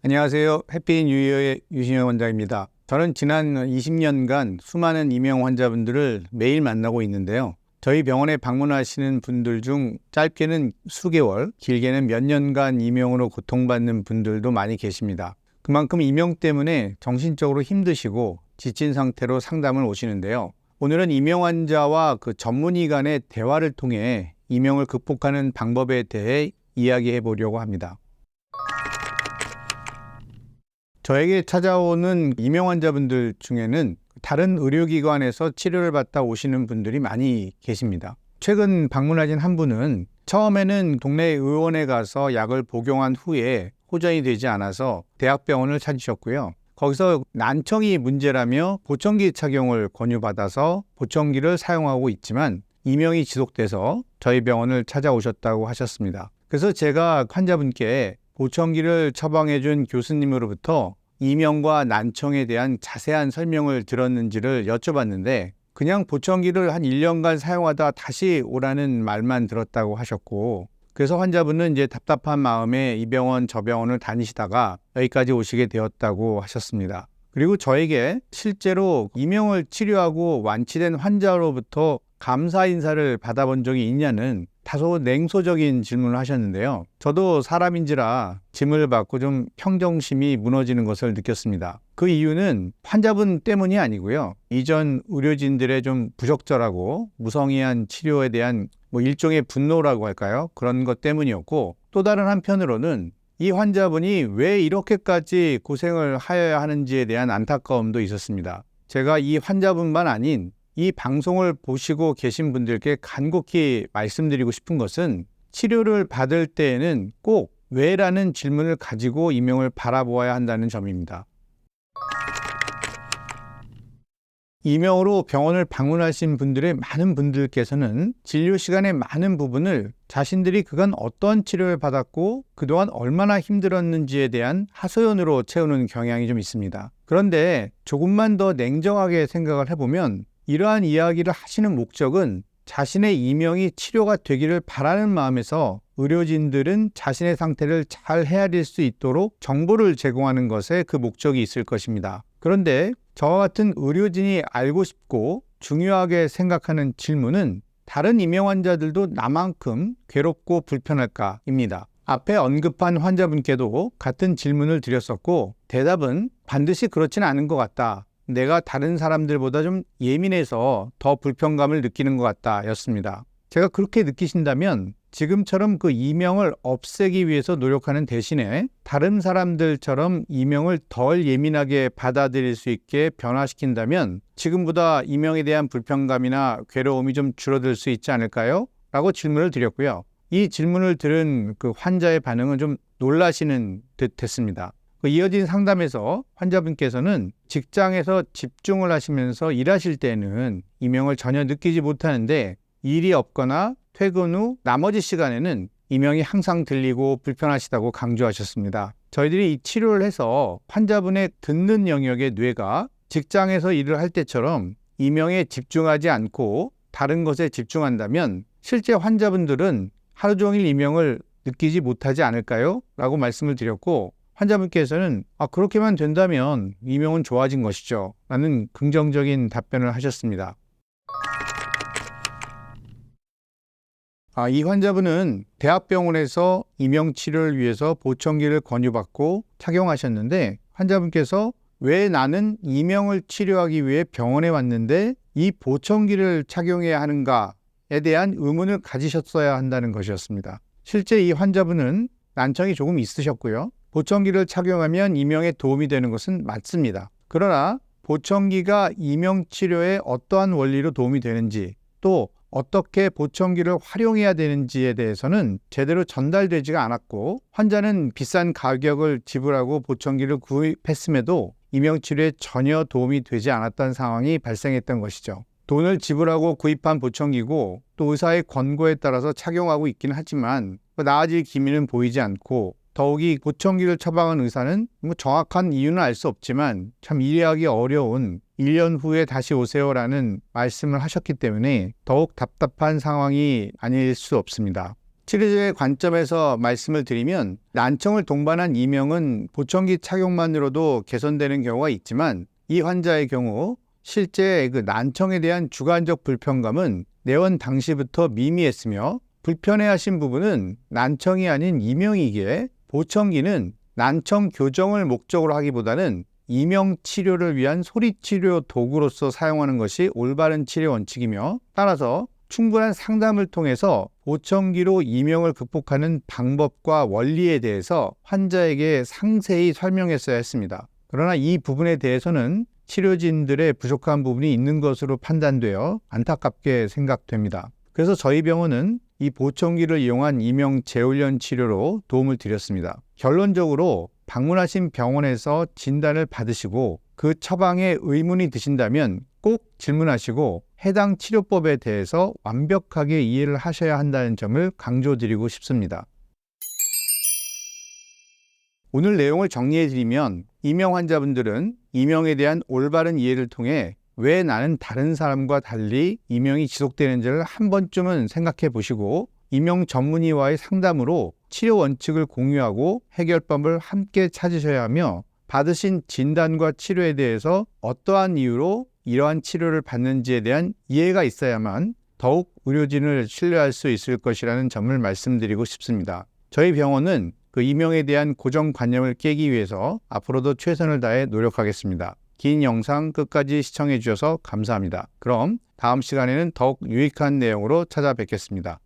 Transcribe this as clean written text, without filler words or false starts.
안녕하세요. 해피 뉴 이어의 유신영 원장입니다. 저는 지난 20년간 수많은 이명 환자분들을 매일 만나고 있는데요. 저희 병원에 방문하시는 분들 중 짧게는 수개월, 길게는 몇 년간 이명으로 고통받는 분들도 많이 계십니다. 그만큼 이명 때문에 정신적으로 힘드시고 지친 상태로 상담을 오시는데요. 오늘은 이명 환자와 그 전문의 간의 대화를 통해 이명을 극복하는 방법에 대해 이야기해 보려고 합니다. 저에게 찾아오는 이명 환자분들 중에는 다른 의료기관에서 치료를 받다 오시는 분들이 많이 계십니다. 최근 방문하신 한 분은 처음에는 동네 의원에 가서 약을 복용한 후에 호전이 되지 않아서 대학병원을 찾으셨고요. 거기서 난청이 문제라며 보청기 착용을 권유받아서 보청기를 사용하고 있지만 이명이 지속돼서 저희 병원을 찾아오셨다고 하셨습니다. 그래서 제가 환자분께 보청기를 처방해준 교수님으로부터 이명과 난청에 대한 자세한 설명을 들었는지를 여쭤봤는데 그냥 보청기를 한 1년간 사용하다 다시 오라는 말만 들었다고 하셨고, 그래서 환자분은 이제 답답한 마음에 이 병원 저 병원을 다니시다가 여기까지 오시게 되었다고 하셨습니다. 그리고 저에게 실제로 이명을 치료하고 완치된 환자로부터 감사 인사를 받아본 적이 있냐는 다소 냉소적인 질문을 하셨는데요. 저도 사람인지라 짐을 받고 좀 평정심이 무너지는 것을 느꼈습니다. 그 이유는 환자분 때문이 아니고요. 이전 의료진들의 좀 부적절하고 무성의한 치료에 대한 일종의 분노라고 할까요? 그런 것 때문이었고, 또 다른 한편으로는 이 환자분이 왜 이렇게까지 고생을 하여야 하는지에 대한 안타까움도 있었습니다. 제가 이 환자분만 아닌 이 방송을 보시고 계신 분들께 간곡히 말씀드리고 싶은 것은 치료를 받을 때에는 꼭 왜라는 질문을 가지고 이명을 바라보아야 한다는 점입니다. 이명으로 병원을 방문하신 분들의 많은 분들께서는 진료 시간의 많은 부분을 자신들이 그간 어떤 치료를 받았고 그동안 얼마나 힘들었는지에 대한 하소연으로 채우는 경향이 좀 있습니다. 그런데 조금만 더 냉정하게 생각을 해보면 이러한 이야기를 하시는 목적은 자신의 이명이 치료가 되기를 바라는 마음에서 의료진들은 자신의 상태를 잘 헤아릴 수 있도록 정보를 제공하는 것에 그 목적이 있을 것입니다. 그런데 저와 같은 의료진이 알고 싶고 중요하게 생각하는 질문은 다른 이명 환자들도 나만큼 괴롭고 불편할까입니다. 앞에 언급한 환자분께도 같은 질문을 드렸었고 대답은 반드시 그렇지는 않은 것 같다. 내가 다른 사람들보다 좀 예민해서 더 불편감을 느끼는 것 같다 였습니다. 제가 그렇게 느끼신다면 지금처럼 그 이명을 없애기 위해서 노력하는 대신에 다른 사람들처럼 이명을 덜 예민하게 받아들일 수 있게 변화시킨다면 지금보다 이명에 대한 불편감이나 괴로움이 좀 줄어들 수 있지 않을까요? 라고 질문을 드렸고요. 이 질문을 들은 그 환자의 반응은 좀 놀라시는 듯 했습니다. 이어진 상담에서 환자분께서는 직장에서 집중을 하시면서 일하실 때는 이명을 전혀 느끼지 못하는데 일이 없거나 퇴근 후 나머지 시간에는 이명이 항상 들리고 불편하시다고 강조하셨습니다. 저희들이 이 치료를 해서 환자분의 듣는 영역의 뇌가 직장에서 일을 할 때처럼 이명에 집중하지 않고 다른 것에 집중한다면 실제 환자분들은 하루 종일 이명을 느끼지 못하지 않을까요? 라고 말씀을 드렸고 환자분께서는 그렇게만 된다면 이명은 좋아진 것이죠 라는 긍정적인 답변을 하셨습니다. 이 환자분은 대학병원에서 이명 치료를 위해서 보청기를 권유받고 착용하셨는데 환자분께서 왜 나는 이명을 치료하기 위해 병원에 왔는데 이 보청기를 착용해야 하는가에 대한 의문을 가지셨어야 한다는 것이었습니다. 실제 이 환자분은 난청이 조금 있으셨고요. 보청기를 착용하면 이명에 도움이 되는 것은 맞습니다. 그러나 보청기가 이명 치료에 어떠한 원리로 도움이 되는지 또 어떻게 보청기를 활용해야 되는지에 대해서는 제대로 전달되지가 않았고 환자는 비싼 가격을 지불하고 보청기를 구입했음에도 이명 치료에 전혀 도움이 되지 않았던 상황이 발생했던 것이죠. 돈을 지불하고 구입한 보청기고 또 의사의 권고에 따라서 착용하고 있긴 하지만 나아질 기미는 보이지 않고 더욱이 보청기를 처방한 의사는 정확한 이유는 알 수 없지만 참 이해하기 어려운 1년 후에 다시 오세요라는 말씀을 하셨기 때문에 더욱 답답한 상황이 아닐 수 없습니다. 치료제의 관점에서 말씀을 드리면 난청을 동반한 이명은 보청기 착용만으로도 개선되는 경우가 있지만 이 환자의 경우 실제 그 난청에 대한 주관적 불편감은 내원 당시부터 미미했으며 불편해하신 부분은 난청이 아닌 이명이기에 보청기는 난청 교정을 목적으로 하기보다는 이명 치료를 위한 소리치료 도구로서 사용하는 것이 올바른 치료 원칙이며 따라서 충분한 상담을 통해서 보청기로 이명을 극복하는 방법과 원리에 대해서 환자에게 상세히 설명했어야 했습니다. 그러나 이 부분에 대해서는 치료진들의 부족한 부분이 있는 것으로 판단되어 안타깝게 생각됩니다. 그래서 저희 병원은 이 보청기를 이용한 이명 재훈련 치료로 도움을 드렸습니다. 결론적으로 방문하신 병원에서 진단을 받으시고 그 처방에 의문이 드신다면 꼭 질문하시고 해당 치료법에 대해서 완벽하게 이해를 하셔야 한다는 점을 강조드리고 싶습니다. 오늘 내용을 정리해드리면 이명 환자분들은 이명에 대한 올바른 이해를 통해 왜 나는 다른 사람과 달리 이명이 지속되는지를 한 번쯤은 생각해 보시고 이명 전문의와의 상담으로 치료 원칙을 공유하고 해결법을 함께 찾으셔야 하며 받으신 진단과 치료에 대해서 어떠한 이유로 이러한 치료를 받는지에 대한 이해가 있어야만 더욱 의료진을 신뢰할 수 있을 것이라는 점을 말씀드리고 싶습니다. 저희 병원은 그 이명에 대한 고정관념을 깨기 위해서 앞으로도 최선을 다해 노력하겠습니다. 긴 영상 끝까지 시청해 주셔서 감사합니다. 그럼 다음 시간에는 더욱 유익한 내용으로 찾아뵙겠습니다.